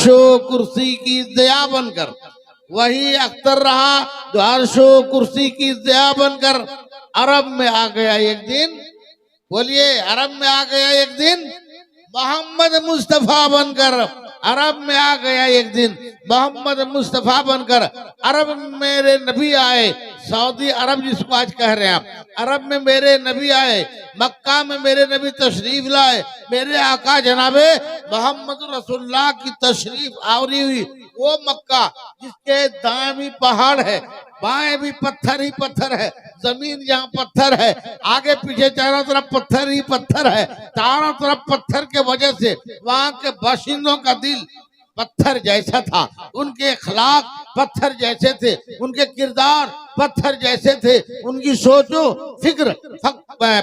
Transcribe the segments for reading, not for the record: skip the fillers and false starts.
अर्शो कुर्सी की दया बनकर, वही अख्तर रहा जो अर्शो कुर्सी की दया बनकर अरब में आ गया एक दिन। बोलिए, अरब में आ गया एक दिन मोहम्मद मुस्तफा बनकर। अरब में आ गया एक दिन मोहम्मद मुस्तफा बनकर। अरब में मेरे नबी आए, सऊदी अरब जिसको आज कह रहे हैं आप, अरब में मेरे नबी आए, मक्का में मेरे नबी तशरीफ लाए। मेरे आका जनाबे मोहम्मद रसूलुल्लाह की तशरीफ आवरी हुई वो मक्का जिसके दाएं भी पहाड़ है, बाएं भी पत्थर ही पत्थर है, जमीन जहाँ पत्थर है, आगे पीछे चारों तरफ पत्थर ही पत्थर है। चारों तरफ पत्थर के वजह से वहां के बाशिंदों का दिल पत्थर जैसा था, उनके अखलाक पत्थर जैसे थे, उनके किरदार पत्थर जैसे थे, उनकी सोचो फिक्र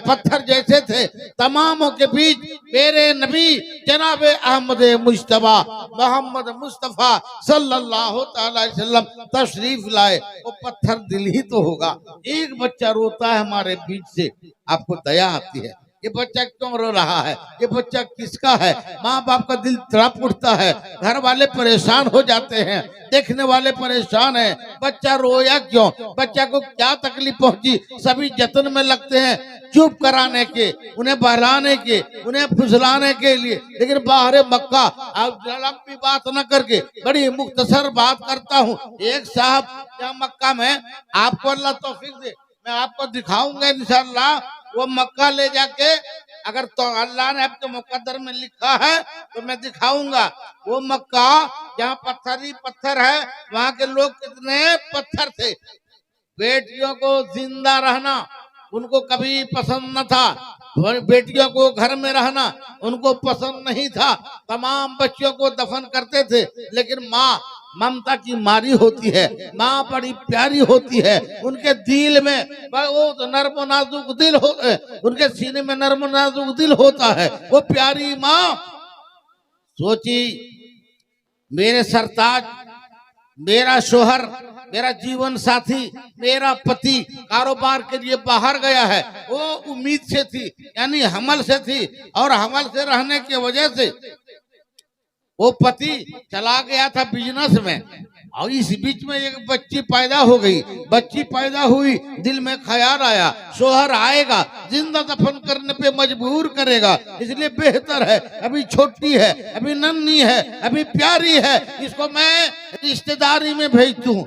पत्थर जैसे थे। तमामों के बीच मेरे नबी जनाब अहमद मुश्तबा मोहम्मद मुस्तफा सल्लल्लाहु अलैहि वसल्लम तशरीफ लाए। वो पत्थर दिल ही तो होगा। एक बच्चा रोता है हमारे बीच से, आपको दया आती है, ये बच्चा क्यों रो रहा है, ये बच्चा किसका है? माँ बाप का दिल तड़प उठता है, घर वाले परेशान हो जाते हैं, देखने वाले परेशान हैं, बच्चा रोया क्यों, बच्चा को क्या तकलीफ पहुंची। सभी जतन में लगते हैं चुप कराने के, उन्हें बहलाने के, उन्हें फुसलाने के लिए। लेकिन बाहर मक्का आप लंबी बात न करके बड़ी मुख्तसर बात करता हूँ। एक साहब यहाँ मक्का में, आपको अल्लाह तौफीक दे, मैं आपको दिखाऊंगा इंशाअल्लाह। वो मक्का ले जाके, अगर तो अल्लाह ने आपके मुकद्दर में लिखा है तो मैं दिखाऊंगा। वो मक्का जहाँ पत्थर ही पत्थर है, वहाँ के लोग कितने पत्थर थे। बेटियों को जिंदा रहना उनको कभी पसंद न था, बेटियों को घर में रहना उनको पसंद नहीं था। तमाम बच्चियों को दफन करते थे, लेकिन माँ ममता की मारी होती है, माँ बड़ी प्यारी होती है। उनके दिल में वो नर्म नाजुक दिल हो, उनके सीने में नर्म नाजुक दिल होता है। वो प्यारी माँ सोची, मेरे सरताज, मेरा शोहर, मेरा जीवन साथी, मेरा पति कारोबार के लिए बाहर गया है। वो उम्मीद से थी, यानी हमल से थी, और हमल से रहने की वजह से वो पति चला गया था बिजनेस में, और इस बीच में एक बच्ची पैदा हो गई। बच्ची पैदा हुई, दिल में ख्याल आया शोहर आएगा, जिंदा दफन करने पे मजबूर करेगा, इसलिए बेहतर है अभी छोटी है, अभी नन्ही है, अभी प्यारी है, इसको मैं रिश्तेदारी में भेज दूं।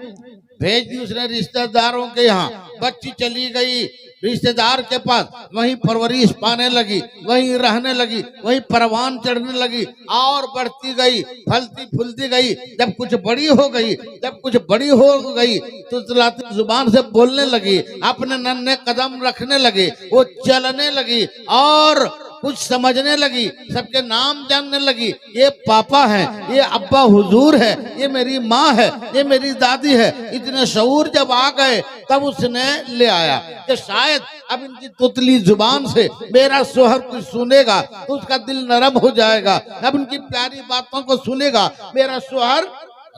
भेज दी उसने रिश्तेदारों के यहाँ। बच्ची चली गई रिश्तेदार के पास, वहीं परवरिश पाने लगी, वहीं रहने लगी, वहीं परवान चढ़ने लगी, और बढ़ती गई, फलती फूलती गई। जब कुछ बड़ी हो गई, जब कुछ बड़ी हो गई तो चलाती जुबान से बोलने लगी, अपने नन्हे कदम रखने लगी, वो चलने लगी और कुछ समझने लगी, सबके नाम जानने लगी। ये पापा है, ये अब्बा हुजूर है, ये मेरी माँ है, ये मेरी दादी है। इतने शऊर जब आ गए तब उसने ले आया कि शायद अब इनकी तुतली जुबान से मेरा शोहर कुछ सुनेगा तो उसका दिल नरम हो जाएगा। अब इनकी प्यारी बातों को सुनेगा, मेरा शोहर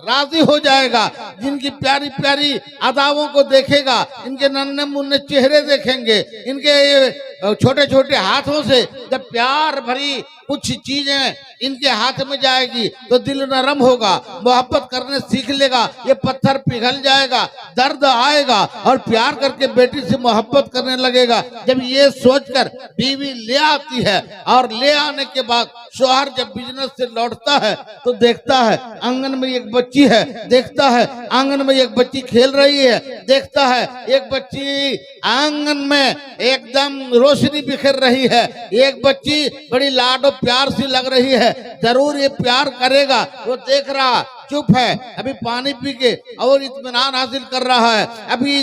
राजी हो जाएगा। जिनकी प्यारी प्यारी अदाओं को देखेगा, इनके नन्हे मुन्ने चेहरे देखेंगे, इनके छोटे छोटे हाथों से जब प्यार भरी कुछ चीजें इनके हाथ में जाएगी तो दिल नरम होगा, मोहब्बत करने सीख लेगा, ये पत्थर पिघल जाएगा, दर्द आएगा और प्यार करके बेटी से मोहब्बत करने लगेगा। जब ये सोचकर बीवी ले आती है और ले आने के बाद शोहर जब बिजनेस से लौटता है तो देखता है आंगन में एक बच्ची है, देखता है आंगन में एक बच्ची खेल रही है, देखता है एक बच्ची आंगन में एकदम रोशनी बिखेर रही है, एक बच्ची बड़ी लाडो प्यार सी लग रही है, जरूर ये प्यार करेगा। वो देख रहा, चुप है, अभी पानी पी के और इत्मीनान हासिल कर रहा है, अभी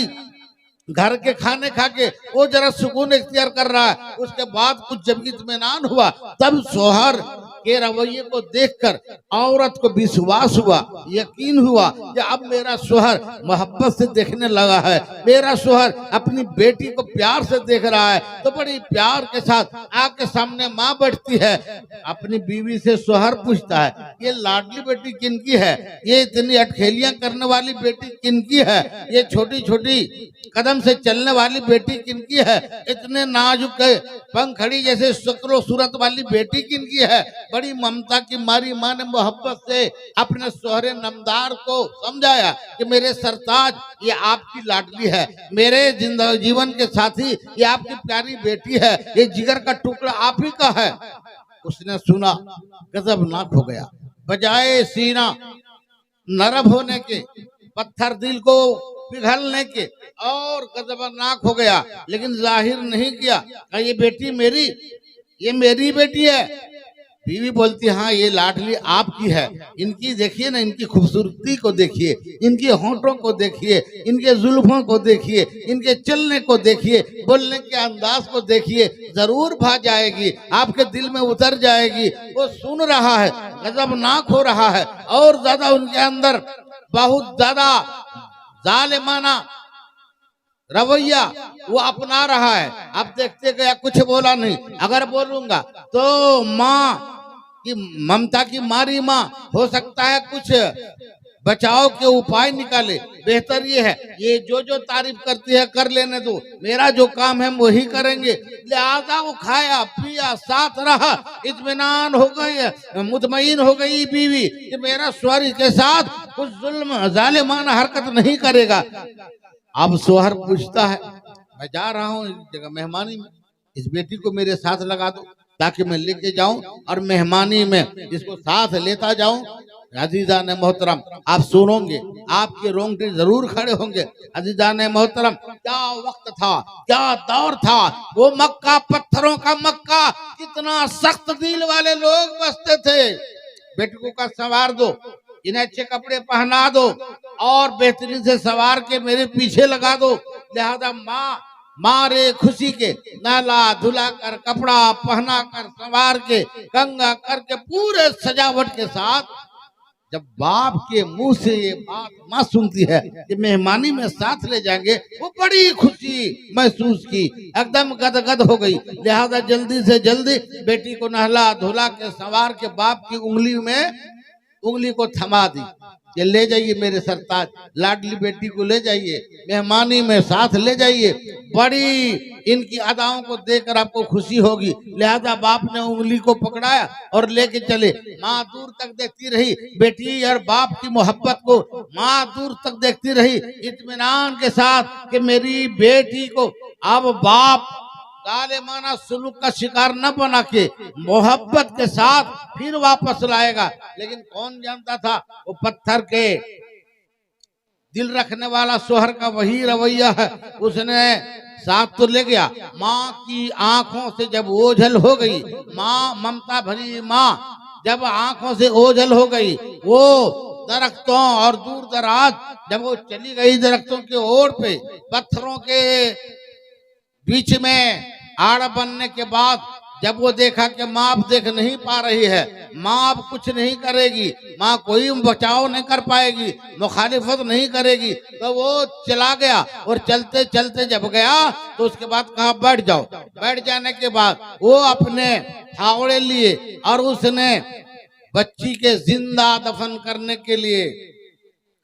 घर के खाने खा के वो जरा सुकून इख्तियार कर रहा है। उसके बाद कुछ जब इत्मीनान हुआ तब शोहर के रवैये को देखकर औरत को विश्वास हुआ, यकीन हुआ कि अब मेरा शोहर मोहब्बत से देखने लगा है, मेरा शोहर अपनी बेटी को प्यार से देख रहा है। तो बड़ी प्यार के साथ आपके सामने माँ बैठती है, अपनी बीवी से शोहर पूछता है ये लाडली बेटी किनकी है, ये इतनी अटखेलियां करने वाली बेटी किनकी है, ये छोटी छोटी कदम करम से चलने वाली बेटी किनकी है? इतने नाजुक पंखड़ी जैसे शक्लो सूरत वाली बेटी किनकी है? बड़ी ममता की मारी माँ ने मोहब्बत से अपने सोहरे नमदार को समझाया कि मेरे सरताज, ये आपकी लाडली है, मेरे जीवन के साथी, ये आपकी प्यारी बेटी है, ये जिगर का टुकड़ा आप ही का है। उसने सुना, गजबनाक हो गया। बजाय सीना नरम होने के, पत्थर दिल को पिघलने के, और गजबनाक हो गया, लेकिन जाहिर नहीं किया। ये बेटी मेरी, ये मेरी बेटी है। बीवी बोलती, हाँ ये लाडली आपकी है। इनकी देखिए ना, इनकी खूबसूरती को देखिए, इनके होंठों को देखिए, इनके जुल्फों को देखिए, इनके चलने को देखिए, बोलने के अंदाज को देखिए, जरूर भा जाएगी, आपके दिल में उतर जाएगी। वो सुन रहा है, गजबनाक हो रहा है, और ज्यादा उनके अंदर बहुत ज्यादा जालिमाना रवैया वो अपना रहा है। अब देखते गया, कुछ बोला नहीं। अगर बोलूंगा तो माँ की ममता की मारी माँ हो सकता है कुछ बचाव के उपाय निकाले। बेहतर ये है, ये जो जो तारीफ करती है कर लेने दो, मेरा जो काम है वही करेंगे। लिहाजा वो खाया पिया साथ रहा, इत्मीनान हो गई, मुतमईन हो गई बीवी कि मेरा स्वारी के साथ कुछ जुल्म जालिमाना हरकत नहीं करेगा। अब सोहर पूछता है, मैं जा रहा हूँ एक जगह मेहमानी में, इस बेटी को मेरे साथ लगा दो ताकि मैं लेके जाऊं और मेहमानी में इसको साथ लेता जाऊं। अजीजा ने मोहतरम, आप सुनोगे, आपके रोंगटे जरूर खड़े होंगे। अजीजा ने मोहतरम, क्या वक्त था, क्या दौर था। वो मक्का, पत्थरों का मक्का, कितना सख्त दिल वाले लोग बसते थे। बेटी को सवार दो, इन्हें अच्छे कपड़े पहना दो और बेहतरीन से सवार के मेरे पीछे लगा दो। लिहाजा माँ मारे खुशी के नहला धुला कर, कपड़ा पहना कर, सवार के, कंगा करके, पूरे सजावट के साथ जब बाप के मुंह से ये बात माँ सुनती है कि मेहमानी में साथ ले जाएंगे, वो बड़ी खुशी महसूस की, एकदम गदगद हो गई। लिहाजा जल्दी से जल्दी बेटी को नहला धुला के सवार के बाप की उंगली को थमा दी। ये ले जाइए मेरे सरताज, लाडली बेटी को ले जाइए, मेहमानी में साथ ले जाइए, बड़ी इनकी अदाओं को देखकर आपको खुशी होगी। लिहाजा बाप ने उंगली को पकड़ाया और लेके चले। माँ दूर तक देखती रही, बेटी और बाप की मोहब्बत को माँ दूर तक देखती रही, इत्मीनान के साथ कि मेरी बेटी को अब बाप जालिमाना सुलूक का शिकार न बना के मोहब्बत के साथ फिर वापस लाएगा। लेकिन कौन जानता था वो पत्थर के दिल रखने वाला सोहर का वही रवैया है। उसने साथ तो ले गया। माँ की आंखों से जब ओझल हो गई, माँ ममता भरी माँ जब आंखों से ओझल हो गई, वो दरख्तों और दूर दराज जब वो चली गई, दरख्तों के ओर पे, पत्थरों के बीच में आड़ बनने के बाद जब वो देखा कि माँ अब देख नहीं पा रही है, माँ अब कुछ नहीं करेगी, माँ कोई बचाव नहीं कर पाएगी, मुखालिफत नहीं करेगी, तो वो चला गया। और चलते चलते जब गया तो उसके बाद कहा बैठ जाओ। बैठ जाने के बाद वो अपने फावड़े लिए और उसने बच्ची के जिंदा दफन करने के लिए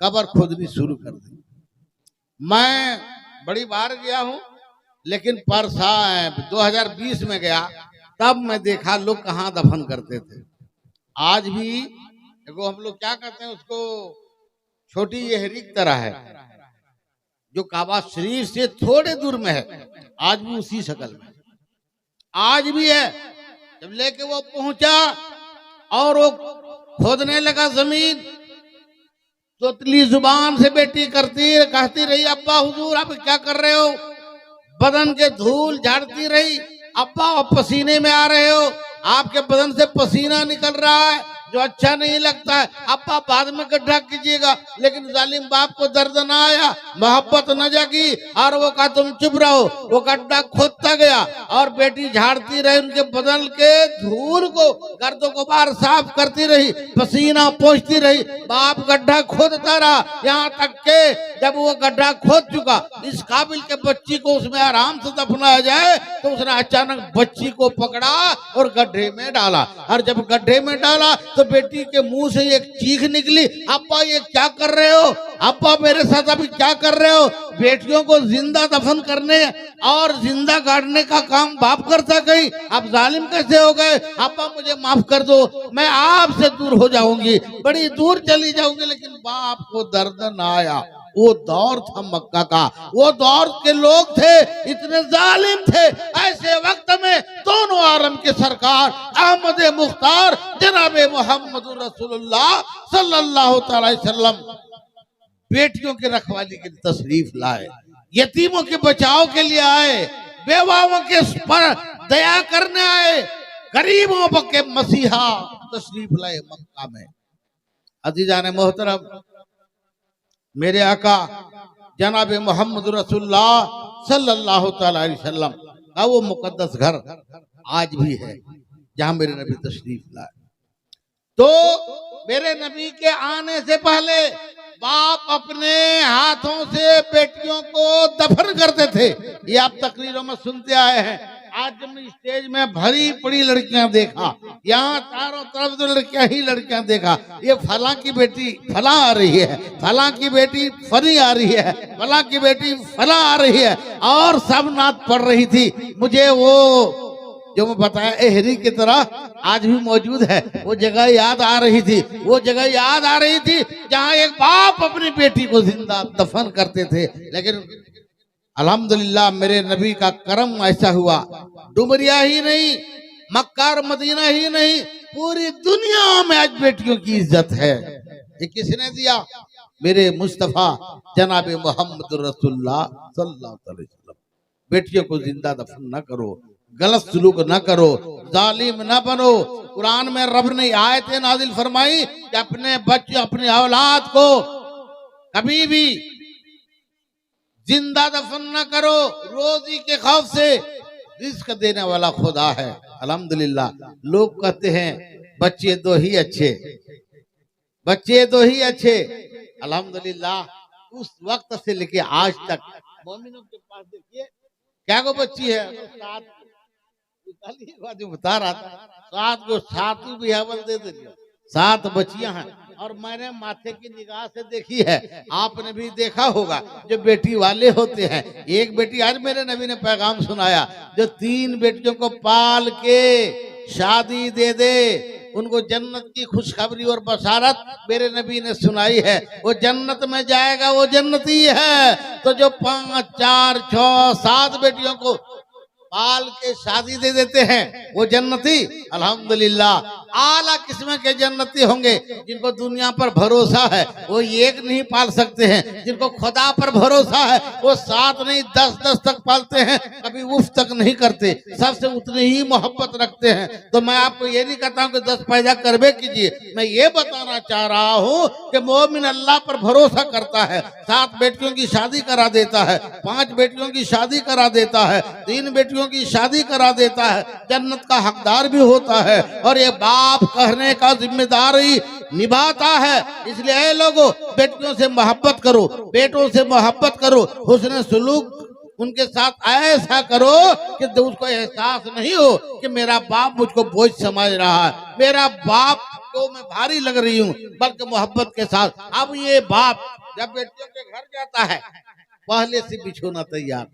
कब्र खोदनी शुरू कर दी। मैं बड़ी बार गया हूँ, लेकिन परसा 2020 में गया, तब मैं देखा लोग कहाँ दफन करते थे। आज भी देखो, हम लोग क्या करते हैं, उसको छोटी यहरी की तरह है जो काबा शरीफ से थोड़े दूर में है, आज भी उसी शक्ल में आज भी है। जब लेके वो पहुंचा और वो खोदने लगा जमीन, तोतली जुबान से बेटी कहती रही, अब्बा हुजूर आप क्या कर रहे हो? बदन के धूल झाड़ती रही, अब्बा आप पसीने में आ रहे हो, आपके बदन से पसीना निकल रहा है जो अच्छा नहीं लगता है, अब्बा बाद में गड्ढा कीजिएगा। लेकिन जालिम बाप को दर्द न आया, मोहब्बत न जागी और वो कहा तुम चुप रहो। वो गड्ढा खोदता गया और बेटी झाड़ती रही, उनके बदन के धूल को, गर्दों को बाहर साफ करती रही, पसीना पोंछती रही, बाप गड्ढा खोदता रहा, यहाँ तक के जब वो गड्ढा खोद चुका, इस काबिल के बच्ची को उसमें आराम से दफनाया जाए, तो उसने अचानक बच्ची को पकड़ा और गड्ढे में डाला। और जब गड्ढे में डाला तो बेटी के मुंह से एक चीख निकली, अब्बा ये क्या कर रहे हो, अब्बा मेरे साथ अभी क्या कर रहे हो। बेटियों को जिंदा दफन करने और जिंदा गाड़ने का काम बाप करता, कहीं आप जालिम कैसे हो गए। अब्बा मुझे माफ कर दो, मैं आपसे दूर हो जाऊंगी, बड़ी दूर चली जाऊंगी। लेकिन बाप को दर्द ना आया। वो दौर था मक्का का, वो दौर के लोग थे इतने जालिम थे। ऐसे वक्त में दोनों आलम के सरकार अहमद मुख्तार जनाब मोहम्मद रसूलुल्लाह सल्लल्लाहु अलैहि वसल्लम बेटियों की रखवाली के लिए तशरीफ लाए, यतीमों के बचाव के लिए आए, बेवाओं के पर दया करने आए, गरीबों के मसीहा तशरीफ लाए मक्का में। अजीजान मोहतरम, मेरे आका जनाब मोहम्मद रसूलुल्लाह सल्लल्लाहु अलैहि वसल्लम का वो मुकद्दस घर आज भी है जहां मेरे नबी तशरीफ लाए। तो मेरे नबी के आने से पहले बाप अपने हाथों से बेटियों को दफन करते थे। ये आप तकरीरों में सुनते आए हैं। आज जब मैं स्टेज में भरी पड़ी लड़कियां देखा, यहाँ चारों तरफ तो लड़कियां ही लड़कियां देखा, ये फलां की बेटी फलां आ रही है, फलां की बेटी फनी आ रही है, फलां की बेटी फलां आ रही है, और सब नात पढ़ रही थी। मुझे वो जो मैं बताया एहरी की तरह आज भी मौजूद है, वो जगह याद आ रही थी। वो जगह याद आ रही थी जहाँ एक बाप अपनी बेटी को जिंदा दफन करते थे। लेकिन अल्हम्दुलिल्लाह मेरे नबी का करम ऐसा हुआ, डुमरिया ही नहीं, मक्का और मदीना ही नहीं, पूरी दुनिया में आज बेटियों की इज्जत है। ये किसने दिया? मेरे मुस्तफा जनाब मोहम्मद रसूलुल्लाह सल्लल्लाहु अलैहि वसल्लम। बेटियों को जिंदा दफन न करो, गलत सलूक न करो, जालिम न बनो। कुरान में रब ने आयतें नाजिल फरमाई कि अपने बच्चे अपनी औलाद को कभी भी जिंदा दफन न करो, रोजी के खौफ से। रिस्क देने वाला खुदा है। अल्हम्दुलिल्लाह लोग कहते हैं बच्चे दो ही अच्छे, बच्चे दो ही अच्छे। अल्हम्दुलिल्लाह उस वक्त से लेके आज तक मोमिनों के पास देखिए क्या को बच्ची है, बता रहा था 7 को 7 भी हवल दे दिया, 7 बच्चियां हैं। और मैंने माथे की निगाह से देखी है, आपने भी देखा होगा, जो बेटी वाले होते हैं। एक बेटी, आज मेरे नबी ने पैगाम सुनाया, जो 3 बेटियों को पाल के शादी दे दे, उनको जन्नत की खुशखबरी और बशारत मेरे नबी ने सुनाई है। वो जन्नत में जाएगा, वो जन्नती है। तो जो 5, 4, 6, 7 बेटियों को पाल के शादी दे देते हैं, वो जन्नती अल्हम्दुलिल्लाह आला किस्म के जन्नती होंगे। जिनको दुनिया पर भरोसा है वो एक नहीं पाल सकते हैं, जिनको खुदा पर भरोसा है वो 7 नहीं 10 तक पालते हैं, कभी उफ तक नहीं करते, सबसे उतनी ही मोहब्बत रखते हैं। तो मैं आपको ये नहीं कहता हूँ कि 10 पैदा करवे कीजिए, मैं ये बताना चाह रहा हूँ कि मोमिन अल्लाह पर भरोसा करता है, 7 बेटियों की शादी करा देता है, 5 बेटियों की शादी करा देता है, 3 बेटियों की शादी करा देता है, जन्नत का हकदार भी होता है। और ये बाप कहने का जिम्मेदारी निभाता है। इसलिए ऐ लोगों, बेटियों से मोहब्बत करो, बेटों से मोहब्बत करो, हुस्न सुलूक उनके साथ ऐसा करो कि उसको एहसास नहीं हो कि मेरा बाप मुझको बोझ समझ रहा है, मेरा बाप को मैं भारी लग रही हूँ, बल्कि मोहब्बत के साथ। अब ये बाप जब बेटियों के घर जाता है, पहले से बिछोना तैयार,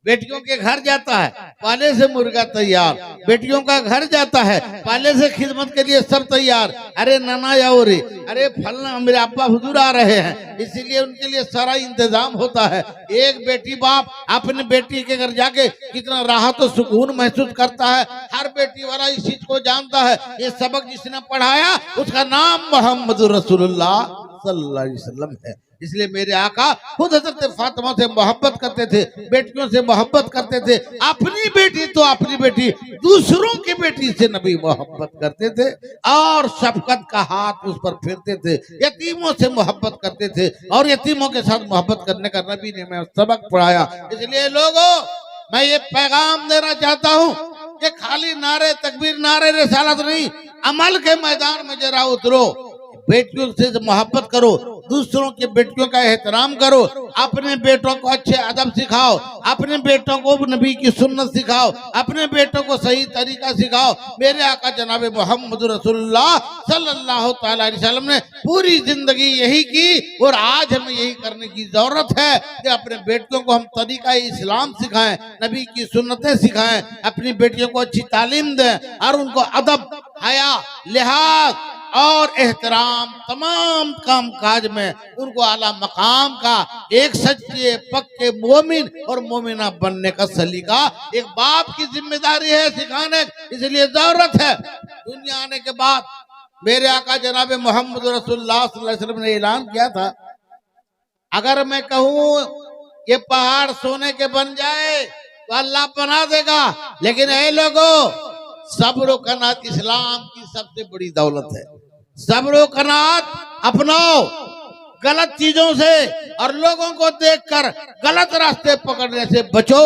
बेटियों के घर जाता है पहले से मुर्गा तैयार, बेटियों का घर जाता है पहले से खिदमत के लिए सब तैयार। अरे नाना याओ रे, अरे फलना मेरे अब्बा हुजूर आ रहे हैं, इसीलिए उनके लिए सारा इंतजाम होता है। एक बेटी बाप अपनी बेटी के घर जाके कितना राहत और सुकून महसूस करता है। हर बेटी वाला इस चीज को जानता है। ये सबक जिसने पढ़ाया उसका नाम मोहम्मद रसूलुल्लाह सल्लल्लाहु अलैहि वसल्लम है। इसलिए मेरे आका खुद हजरत फातिमा से मोहब्बत करते थे, बेटियों से मोहब्बत करते थे। अपनी बेटी तो अपनी बेटी, दूसरों की बेटी से नबी मोहब्बत करते थे और शफकत का हाथ उस पर फेरते थे। यतीमों से मोहब्बत करते थे और यतीमों के साथ मोहब्बत करने का नबी ने हमें सबक पढ़ाया। इसलिए लोगों, मैं ये पैगाम देना चाहता हूँ कि खाली नारे तकबीर, नारे रिसालत नहीं, अमल के मैदान में जरा उतरो। बेटियों से मोहब्बत करो, दूसरों के बेटियों का एहतराम करो, अपने बेटों को अच्छे अदब सिखाओ, अपने बेटों को नबी की सुन्नत सिखाओ, अपने बेटों को सही तरीका सिखाओ। मेरे आका जनाब मोहम्मद रसूलुल्लाह सल्लल्लाहु तआला अलैहि वसल्लम ने पूरी जिंदगी यही की और आज हमें यही करने की जरूरत है कि अपने बेटियों को हम तरीका इस्लाम सिखाएं, नबी की सुन्नतें सिखाएं, अपनी बेटियों को अच्छी तालीम दें और उनको अदब, हया, लिहाज और एहतराम तमाम काम काज में उनको आला मकाम का एक सच्चे पक्के मोमिन और मोमिना बनने का सलीका एक बाप की जिम्मेदारी है सिखाने। इसलिए जरूरत है दुनिया आने के बाद मेरे आका जनाब मोहम्मद रसूलुल्लाह सल्लल्लाहु अलैहि वसल्लम ने ऐलान किया था, अगर मैं कहूँ ये पहाड़ सोने के बन जाए तो अल्लाह बना देगा, लेकिन ऐ लोगों सब्र कनात इस्लाम की सबसे बड़ी दौलत है। सब्र कनात अपनाओ, गलत चीजों से और लोगों को देखकर गलत रास्ते पकड़ने से बचो,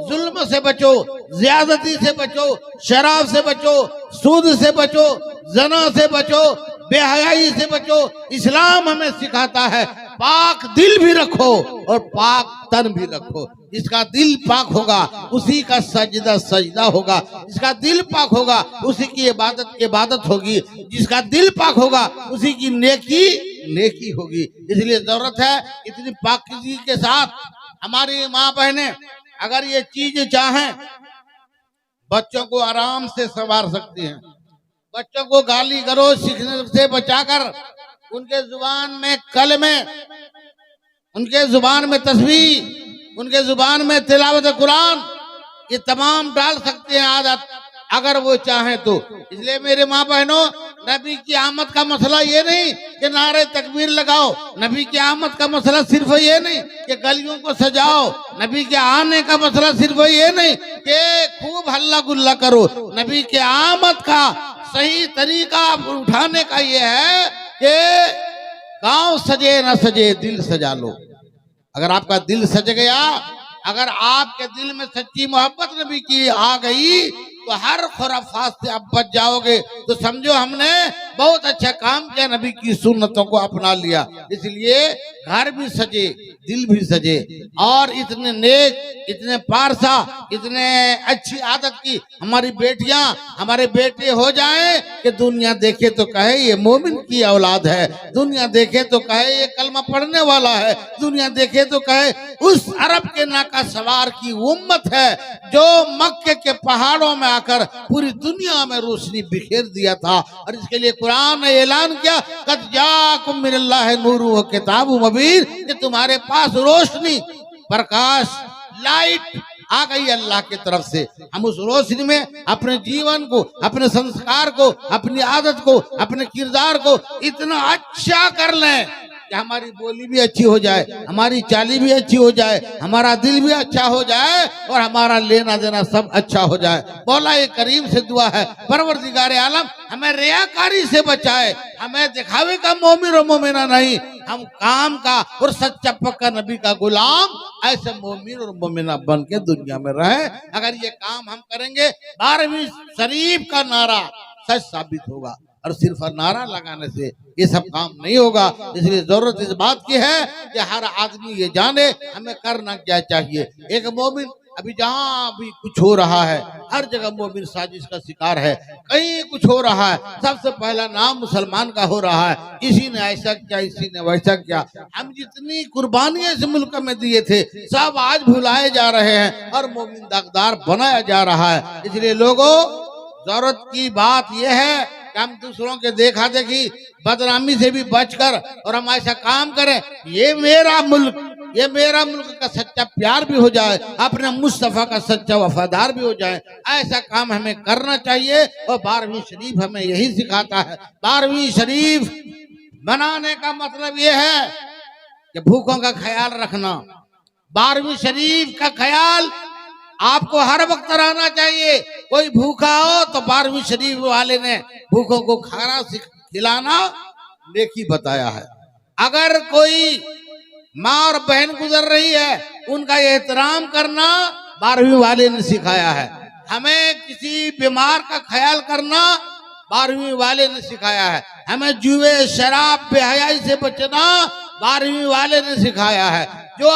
जुल्म से बचो, ज्यादती से बचो, शराब से बचो, सूद से बचो, जना से बचो, बेहयाई से बचो। इस्लाम हमें सिखाता है पाक दिल भी रखो और पाक तन भी रखो। जिसका दिल पाक होगा उसी का सजदा सजदा होगा, जिसका दिल पाक होगा उसी की इबादत होगी, जिसका दिल पाक होगा उसी की नेकी नेकी होगी। इसलिए जरूरत है इतनी पाकीज़गी के साथ हमारी माँ बहनें अगर ये चीज चाहें बच्चों को आराम से संवार सकती हैं। बच्चों को गाली गलौज सीखने से बचाकर उनके जुबान में कलमे, उनके जुबान में तस्बीह, उनके जुबान में तिलावत कुरान, ये तमाम डाल सकते हैं आदत अगर वो चाहें तो। इसलिए मेरे माँ बहनों, नबी की आमद का मसला ये नहीं कि नारे तकबीर लगाओ, नबी की आमद का मसला सिर्फ ये नहीं कि गलियों को सजाओ, नबी के आने का मसला सिर्फ ये नहीं कि खूब हल्ला गुल्ला करो। नबी के आमद का सही तरीका उठाने का ये है कि गांव सजे न सजे दिल सजा लो। अगर आपका दिल सज गया, अगर आपके दिल में सच्ची मोहब्बत नबी की आ गई तो हर खुराफात से आप बच जाओगे। तो समझो हमने बहुत अच्छा काम किया, नबी की सुन्नतों को अपना लिया। इसलिए घर भी सजे, दिल भी सजे और इतने नेक, इतने पारसा, इतने अच्छी आदत की हमारी बेटियां, हमारे बेटे हो जाएं कि दुनिया देखे तो कहे ये मोमिन की औलाद है, दुनिया देखे तो कहे ये कलमा पढ़ने वाला है, दुनिया देखे तो कहे उस अरब के नाका सवार की उम्मत है जो मक्के के पहाड़ों में आकर पूरी दुनिया में रोशनी बिखेर दिया था। और इसके लिए कुरान ने ऐलान किया, कद जाकुम मिनल्लाहि नूरुन व किताबुम मुबीन, कि तुम्हारे पास रोशनी, प्रकाश, लाइट आ गई अल्लाह की तरफ से। हम उस रोशनी में अपने जीवन को, अपने संस्कार को, अपनी आदत को, अपने किरदार को इतना अच्छा कर लें कि हमारी बोली भी अच्छी हो जाए, हमारी चाली भी अच्छी हो जाए, हमारा दिल भी अच्छा हो जाए और हमारा लेना देना सब अच्छा हो जाए। मौला करीम से दुआ है, परवरदिगार आलम हमें रियाकारी से बचाए, हमें दिखावे का मोमिन और मोमिना नहीं, हम काम का और सच्चा पक्का नबी का गुलाम ऐसे मोमिन और मोमिना बन के दुनिया में रहे। अगर ये काम हम करेंगे 12वीं शरीफ का नारा सच साबित होगा और सिर्फ नारा लगाने से ये सब काम नहीं होगा। इसलिए जरूरत इस बात की है कि हर आदमी ये जाने हमें करना क्या चाहिए। एक मोमिन अभी जहाँ भी कुछ हो रहा है, हर जगह मोमिन साजिश का शिकार है, कहीं कुछ हो रहा है, सबसे पहला नाम मुसलमान का हो रहा है, इसी ने ऐसा किया, इसी ने वैसा किया। हम जितनी कुर्बानियां इस मुल्क में दिए थे सब आज भुलाए जा रहे हैं और मोमिन दागदार बनाया जा रहा है। इसलिए लोगों, जरूरत की बात यह है कि हम दूसरों के देखा देखी बदनामी से भी बचकर और हम ऐसा काम करें, ये मेरा मुल्क का सच्चा प्यार भी हो जाए, अपने मुस्तफा का सच्चा वफादार भी हो जाए। ऐसा काम हमें करना चाहिए और 12वीं शरीफ हमें यही सिखाता है। 12वीं शरीफ मनाने का मतलब ये है कि भूखों का ख्याल रखना। 12वीं शरीफ का ख्याल आपको हर वक्त रहना चाहिए। कोई भूखा हो तो 12वीं शरीफ वाले ने भूखों को खाना खिलाना नेकी बताया है। अगर कोई माँ और बहन गुजर रही है उनका एहतराम करना 12वीं वाले ने सिखाया है। हमें किसी बीमार का ख्याल करना 12वीं वाले ने सिखाया है। हमें जुए शराब बेहयाई से बचना 12वीं वाले ने सिखाया है। जो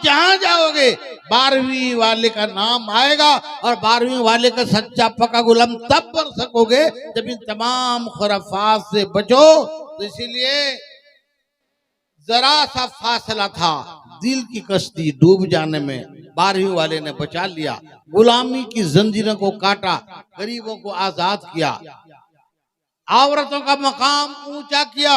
जहां जाओगे 12वीं वाले का नाम आएगा, और 12वीं वाले का सच्चा पक्का गुलाम तब बन सकोगे जब इन तमाम खुराफात से बचो। तो इसीलिए जरा सा फासला था, दिल की कश्ती डूब जाने में 12वीं वाले ने बचा लिया। गुलामी की जंजीरों को काटा, गरीबों को आजाद किया, औरतों का मकाम ऊंचा किया,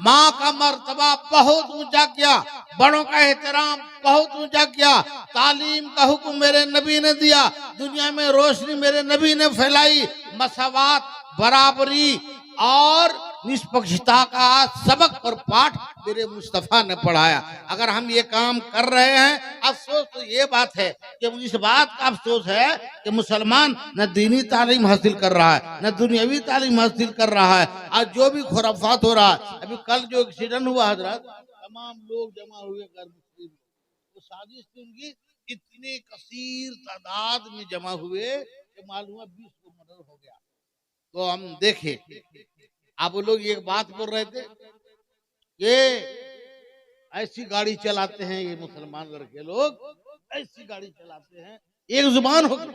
माँ का मर्तबा बहुत ऊंचा किया, बड़ों का एहतराम बहुत ऊंचा किया। तालीम का हुक्म मेरे नबी ने दिया, दुनिया में रोशनी मेरे नबी ने फैलाई। मसावात, बराबरी और निष्पक्षता का सबक और पाठ मेरे मुस्तफा ने पढ़ाया। अगर हम ये काम कर रहे हैं, अफसोस तो ये बात है कि इस बात का अफसोस है कि मुसलमान न दीनी तालीम हासिल कर रहा है, न दुनियावी तालीम हासिल कर रहा है। आज जो भी खुराफात हो रहा है, अभी कल जो एक्सीडेंट हुआ हजरत, तमाम लोग जमा हुए कर तो साजिश थी उनकी, इतने कसीर तादाद में जमा हुए कि मालूम है 20 को मर्डर हो गया। तो हम देखे, आप लोग एक बात बोल रहे थे, ये ऐसी गाड़ी चलाते हैं, ये मुसलमान लड़के लोग ऐसी गाड़ी चलाते हैं, एक जुबान होगी,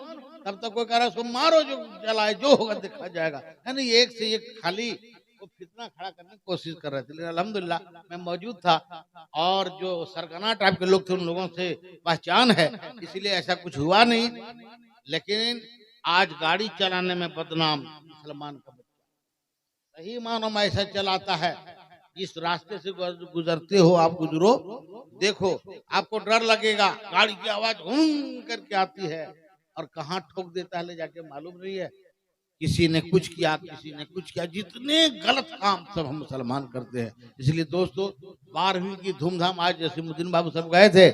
तब तक कोई कह रहा है उसको मारो, जो चलाए जो होगा देखा जाएगा। यानी एक से एक खाली वो फितना खड़ा करने की कोशिश कर रहे थे। लेकिन अल्हम्दुलिल्लाह मैं मौजूद था, और जो सरगना टाइप के लोग थे उन लोगों से पहचान है, इसलिए ऐसा कुछ हुआ नहीं। लेकिन आज गाड़ी चलाने में बदनाम मुसलमान का, सही मानो में ऐसा चलाता है, इस रास्ते से गुजरते हो आप, गुजरो, देखो आपको डर लगेगा, गाड़ी की आवाज हूं करके आती है, और कहाँ ठोक देता है ले जाके मालूम नहीं है। किसी ने कुछ किया, किसी ने कुछ किया, जितने गलत काम सब हम मुसलमान करते हैं। इसलिए दोस्तों 12वीं की धूमधाम, आज जसीमुद्दीन बाबू सब गए थे,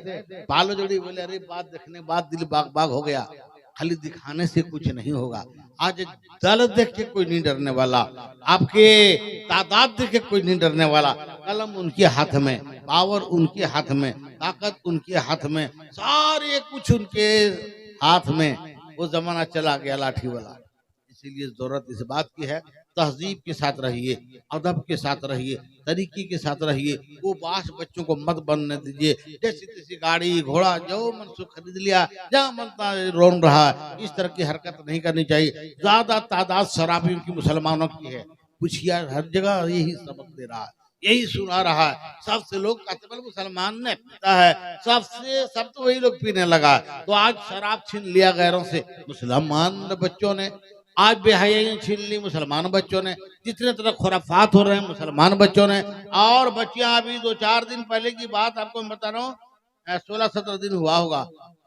पालो जोड़ी बोले अरे बात देखने बाद दिल बाग बाग हो गया, खाली दिखाने से कुछ नहीं होगा। आज दल देख के कोई नहीं डरने वाला, आपके तादाद देख के कोई नहीं डरने वाला। कलम उनके हाथ में, पावर उनके हाथ में, ताकत उनके हाथ में, सारे कुछ उनके हाथ में। वो जमाना चला गया लाठी वाला। इसीलिए जरूरत इस बात की है, तहजीब के साथ रहिए, अदब के साथ रहिए, तरीके के साथ रहिए। वो बास बच्चों को मत बनने दीजिए, जैसी तैसी गाड़ी घोड़ा जो मन से खरीद लिया, जहाँ मनता रोन रहा है, इस तरह की हरकत नहीं करनी चाहिए। ज्यादा तादाद शराबियों की मुसलमानों की है, पूछिए हर जगह यही सबक दे रहा है, यही सुना रहा है। सबसे लोग कहते मुसलमान ने पीता है, सब तो वही लोग पीने लगा। तो आज शराब छीन लिया गैरों से मुसलमान बच्चों ने, आज बेहयाई छीन ली मुसलमान बच्चों ने, जितने तरह खुराफात हो रहे हैं मुसलमान बच्चों ने। और बच्चियां, अभी 2-4 दिन पहले की बात आपको मैं बता रहा हूँ, 16-17 दिन हुआ होगा,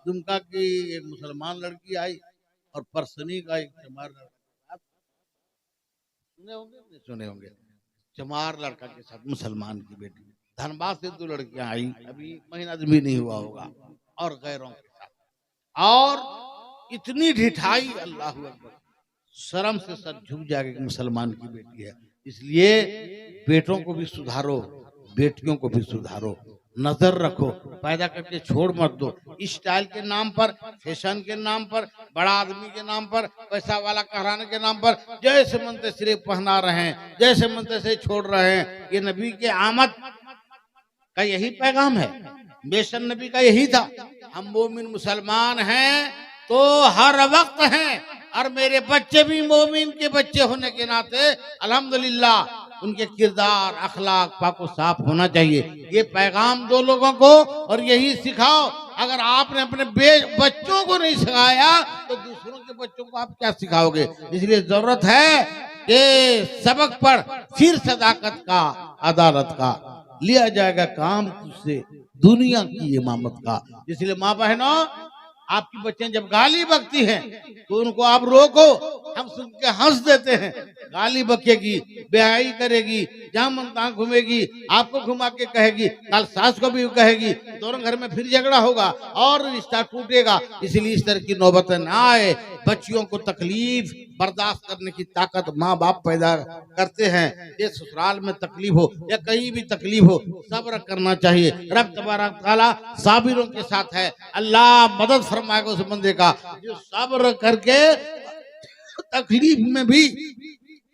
दुमका की एक मुसलमान लड़की आई और परसनी का एक चमार लड़का, सुने होंगे नहीं सुने होंगे, चमार लड़का के साथ मुसलमान की बेटी, धनबाद से 2 लड़कियां आई, अभी महीना भी नहीं हुआ होगा, और गैरों के साथ, और इतनी ढिठाई, अल्लाह अकबर, शर्म से सर झुक जाएगा कि मुसलमान की बेटी है। इसलिए बेटों को भी सुधारो, बेटियों को भी सुधारो, नजर रखो, पैदा करके छोड़ मत दो। स्टाइल के नाम पर, फैशन के नाम पर, बड़ा आदमी के नाम पर, पैसा वाला कहराने के नाम पर जैसे मन तैसे पहना रहे हैं, जैसे मन तैसे छोड़ रहे हैं। ये नबी के आमद का यही पैगाम है, बेशन नबी का यही था। हम मोमिन मुसलमान हैं तो हर वक्त हैं, और मेरे बच्चे भी मोमिन के बच्चे होने के नाते अल्हम्दुलिल्लाह उनके किरदार अखलाक पाको साफ होना चाहिए। ये पैगाम दो लोगों को, और यही सिखाओ। अगर आपने अपने बच्चों को नहीं सिखाया तो दूसरों के बच्चों को आप क्या सिखाओगे। इसलिए जरूरत है कि सबक पढ़, फिर सदाकत का, अदालत का लिया जाएगा काम, तुझसे दुनिया की इमामत का। इसलिए माँ बहनों, आपकी बच्चे जब गाली बकती हैं तो उनको आप रोको। हम सुन के हंस देते हैं, गाली बकेगी, बेहाई करेगी, जहां मन तहां घूमेगी, आपको घुमा के कहेगी, कल सास को भी कहेगी, दोनों घर में फिर झगड़ा होगा और रिश्ता टूटेगा। इसलिए इस तरह की नौबत ना आए। बच्चियों को तकलीफ बर्दाश्त करने की ताकत माँ बाप पैदा करते हैं। ये ससुराल में तकलीफ हो या कहीं भी तकलीफ हो, सब्र करना चाहिए। रब तबारक तआला साबिरों के साथ है। अल्लाह मदद फरमाएगा उस बंदे का जो सब्र करके तकलीफ में भी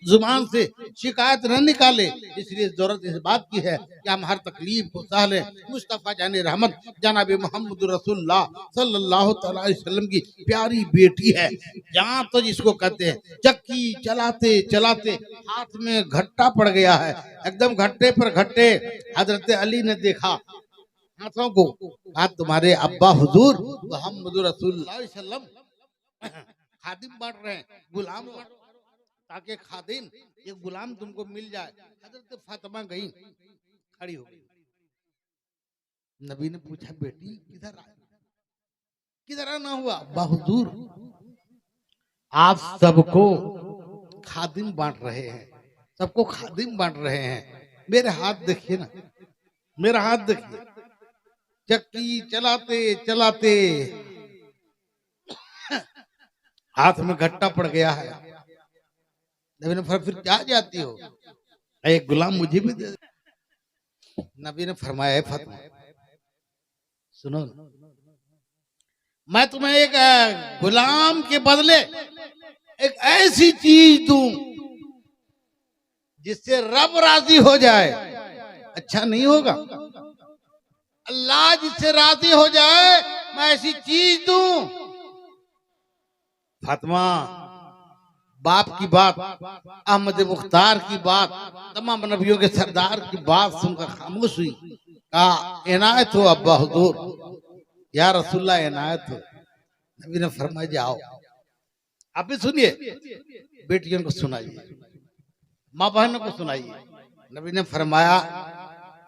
जुबान से शिकायत न निकाले, इसलिए जरूरत इस बात की है कि हम हर तकलीफ को सह लें। मुस्तफ़ा जाने रहमत जनाब मोहम्मद रसूलुल्लाह सल्लल्लाहु अलैहि वसल्लम की प्यारी बेटी है। जहाँ तो जिसको कहते हैं, चक्की चलाते चलाते हाथ में घट्टा पड़ गया है, एकदम घट्टे पर घट्टे। हजरत अली ने देखा हाथों को, कहा तुम्हारे अब्बा हुजूर मोहम्मद रसूलुल्लाह सल्लल्लाहु अलैहि वसल्लम खादिम बांट रहे हैं, गुलाम बांट, ताकि खादिम एक गुलाम तुमको मिल जाए। हजरत फातिमा गई, खड़ी हो गई। नबी ने पूछा, बेटी किधर आए? किधर आना हुआ? अब्बा हुजूर आप सबको खादिम बांट रहे हैं, सबको खादिम बांट रहे हैं। मेरे हाथ देखिए ना, मेरा हाथ देखिए, चक्की चलाते चलाते हाथ में घट्टा पड़ गया है। नबी ने फिर क्या जाती हो, एक गुलाम मुझे भी दे। नबी ने फरमाया, फातिमा सुनो, मैं तुम्हें एक गुलाम के बदले एक ऐसी चीज दूं जिससे रब राजी हो जाए। अच्छा नहीं होगा? अल्लाह जिससे राजी हो जाए, मैं ऐसी चीज दूं। फातिमा बाप की बात, अहमद मुख्तार की बात, तमाम नबियों के सरदार की बात सुनकर खामोश हुई। कहा, इनायत हो अब्बा हुजूर, या रसूलुल्लाह इनायत हो। नबी ने फरमाया, जाओ। आप भी सुनिए, बेटियों को सुनाइए, माँ बहनों को सुनाइए। नबी ने फरमाया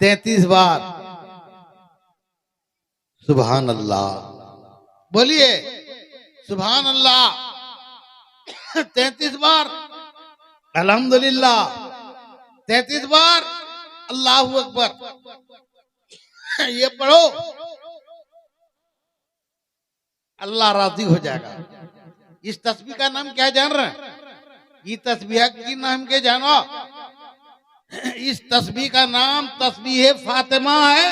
33 बार सुभान अल्लाह बोलिए, सुभान अल्लाह 33 बार, अल्हम्दुलिल्लाह 33 बार, अल्लाहू अकबर। ये पढ़ो, अल्लाह राजी हो जाएगा। इस तस्बीह का नाम क्या जान रहे हैं? ये तस्बीह की नाम क्या जानो? इस तस्बीह का नाम तस्बीह फातिमा है।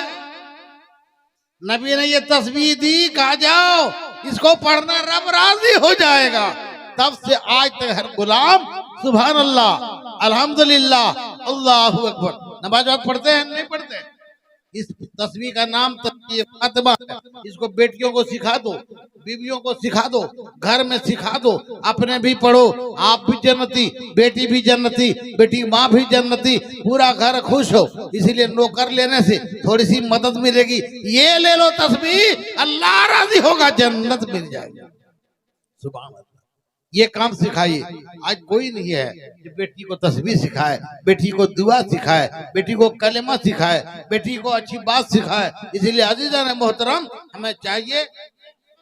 नबी ने ये तस्बीह दी, कहा जाओ इसको पढ़ना, रब राजी हो जाएगा। तब से आज तक हर गुलाम सुभान अल्लाह, अल्हम्दुलिल्लाह, अल्लाहू अकबर नमाज पढ़ते हैं, नहीं पढ़ते? इस तस्बीह का नाम तस्बीह फातिमा है। इसको बेटियों को सिखा दो, बीवियों को सिखा दो, घर में सिखा दो, अपने भी पढ़ो। आप भी जन्नती, बेटी भी जन्नती, बेटी माँ भी जन्नती, पूरा घर खुश हो। इसीलिए नौकर लेने से थोड़ी सी मदद मिलेगी। ये ले लो तस्बीह, अल्लाह राजी होगा, जन्नत मिल जाएगी। सुभान अल्लाह। ये काम सिखाइए। आज कोई नहीं है जो बेटी को तस्बीह सिखाए, बेटी को दुआ सिखाए, बेटी को कलेमा सिखाए, बेटी को अच्छी बात सिखाए। इसीलिए अजीज़ान मोहतरम, हमें चाहिए,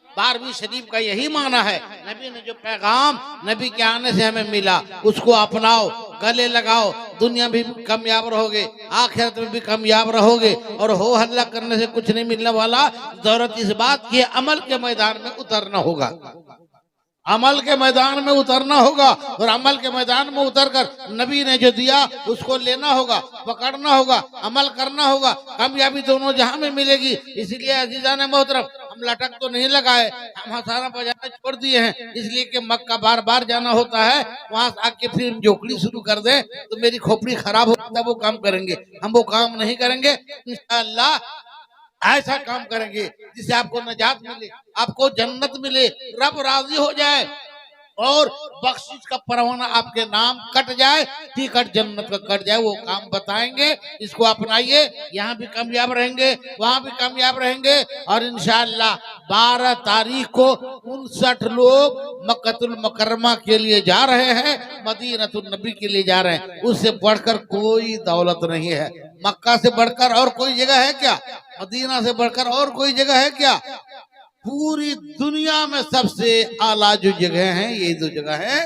12वीं शरीफ का यही माना है। नबी ने जो पैगाम नबी के आने से हमें मिला, उसको अपनाओ, गले लगाओ, दुनिया में भी कामयाब रहोगे, आखिरत में भी कामयाब रहोगे। और हो हल्ला करने से कुछ नहीं मिलने वाला। जरूरत इस बात की अमल के मैदान में उतरना होगा, अमल के मैदान में उतरना होगा। और अमल के मैदान में उतरकर नबी ने जो दिया उसको लेना होगा, पकड़ना होगा, अमल करना होगा। कामयाबी दोनों जहां में मिलेगी। इसलिए अजीज़ान मोहतरम, हम लटक तो नहीं लगाए, हम हंसाना बजाना छोड़ दिए हैं। इसलिए कि मक्का बार बार जाना होता है, वहां से आके फिर जोकड़ी शुरू कर दे तो मेरी खोपड़ी खराब होता है। वो काम करेंगे हम, वो काम नहीं करेंगे। इंशाअल्लाह ऐसा काम करेंगे जिससे आपको नजात मिले, आपको जन्नत मिले, रब राजी हो जाए और बख्शिश का परवाना आपके नाम कट जाए, टिकट जन्नत का कट जाए। वो काम बताएंगे, इसको अपनाइए। यहाँ भी कामयाब रहेंगे, वहां भी कामयाब रहेंगे। और इंशाअल्लाह 12 तारीख को 59 लोग मक्कतुल मुकर्रमा के लिए जा रहे हैं, मदीनतुल नबी के लिए जा रहे हैं। उससे बढ़कर कोई दौलत नहीं है। मक्का से बढ़कर और कोई जगह है क्या? मदीना से बढ़कर और कोई जगह है क्या? पूरी दुनिया में सबसे आला जो जगह है, ये दो जगह है।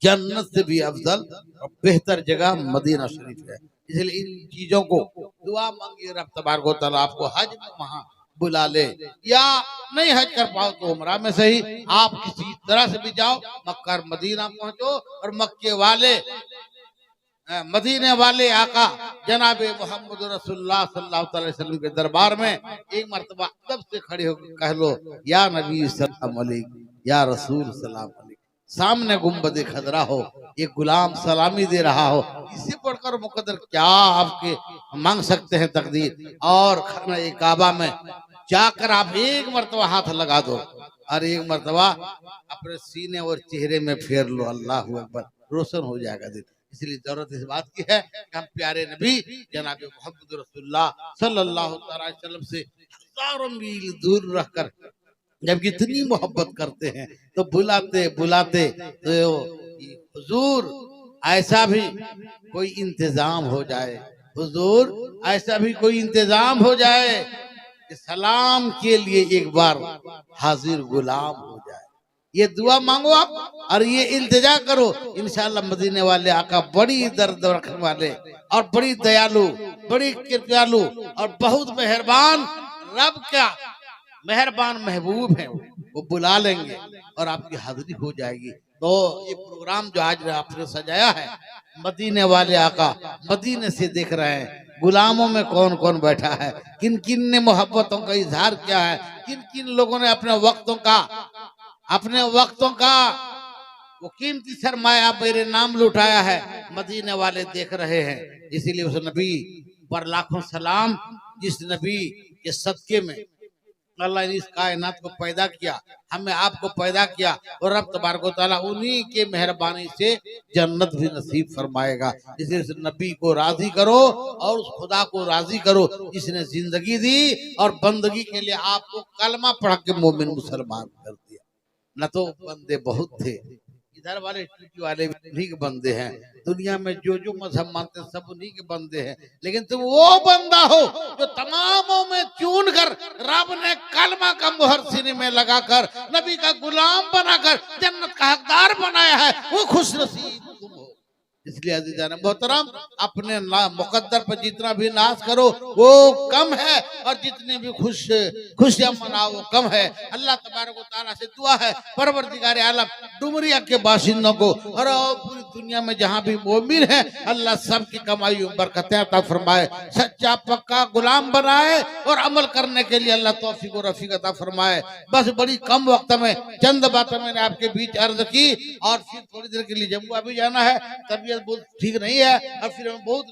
जन्नत से भी अफजल और बेहतर जगह मदीना शरीफ है। इसलिए इन चीजों को दुआ मांगिए, रब तबारक व तआला आपको हज में वहां बुला ले। या नहीं हज कर पाओ तो उमरा में सही, आप किसी तरह से भी जाओ, मक्का और मदीना पहुंचो। और मक्के वाले, मदीने वाले आका जनाबे मोहम्मद रसूलुल्लाह सल्लल्लाहु अलैहि वसल्लम के दरबार में एक मर्तबा अदब से खड़े होकर कह लो, या नबी सल्लल्लाहु अलैहि, या रसूल सलाम अलैकुम। सामने गुम्बद खजरा हो, एक गुलाम सलामी दे रहा हो, इससे बढ़कर मुकद्दर क्या आपके मांग सकते हैं तकदीर। और खाना काबा में जाकर आप एक मर्तबा हाथ लगा दो और एक मर्तबा अपने सीने और चेहरे में फेर लो, अल्लाह अकबर, रोशन हो जाएगा दिन। इसलिए जरूरत इस बात की है कि हम प्यारे नबी जनाब मोहम्मद रसूलुल्लाह सल्लल्लाहु अलैहि वसल्लम से हजारों मील दूर रहकर जब इतनी मोहब्बत करते हैं तो बुलाते बुलाते तो हुजूर ऐसा भी कोई इंतजाम हो जाए, हुजूर ऐसा भी कोई इंतजाम हो जाए कि सलाम के लिए एक बार हाजिर गुलाम हो जाए। ये दुआ मांगो आप और ये इल्तिजा करो, इंशाअल्लाह मदीने वाले आका बड़ी दर्द रखने वाले और बड़ी दयालु, बड़ी कृपालु और बहुत मेहरबान, रब का मेहरबान महबूब है, वो बुला लेंगे और आपकी हाजिरी हो जाएगी। तो ये प्रोग्राम जो आज आपने सजाया है, मदीने वाले आका मदीने से देख रहे हैं गुलामों में कौन कौन बैठा है, किन किन ने मोहब्बतों का इजहार किया है, किन किन लोगों ने अपने वक्तों का वो कीमती सरमाया मेरे नाम लुटाया है, मदीने वाले देख रहे हैं। इसीलिए उस नबी पर लाखों सलाम जिस नबी के सदके में अल्लाह ने इस कायनात को पैदा किया, हमें आपको पैदा किया और रब तबारक व तआला उन्हीं के मेहरबानी से जन्नत भी नसीब फरमाएगा। इसलिए उस नबी को राजी करो और उस खुदा को राजी करो जिसने जिंदगी दी और बंदगी के लिए आपको कलमा पढ़ के मोमिन मुसलमान कर दिया। न तो बंदे बहुत थे, इधर वाले टीटी वाले उन्हीं के बंदे हैं, दुनिया में जो जो मजहब मानते हैं सब उन्हीं के बंदे हैं, लेकिन तुम वो बंदा हो जो तमामों में चुन कर रब ने कलमा का मुहर सीने में लगाकर नबी का गुलाम बनाकर जन्नत का हकदार बनाया है, वो खुश नसीब तुम हो। इसलिए अजीजान मोहतरम अपने मुकद्दर पर जितना भी नाज करो वो कम है और जितने भी खुशियां मनाओ वो कम है। अल्लाह तबारक व तआला से दुआ है परवरदिगार आलम डुमरिया के बाशिंदों को और पूरी दुनिया में जहां भी मोमिन है अल्लाह सबकी कमाई में बरकतें अता फरमाए, सच्चा पक्का गुलाम बनाए और अमल करने के लिए अल्लाह तौफीक और रफीक अता फरमाए। बस बड़ी कम वक्त में चंद बातें मैंने आपके बीच अर्ज की और फिर थोड़ी देर के लिए जम्मू भी जाना है, तबीयत बहुत ठीक नहीं है और फिर बहुत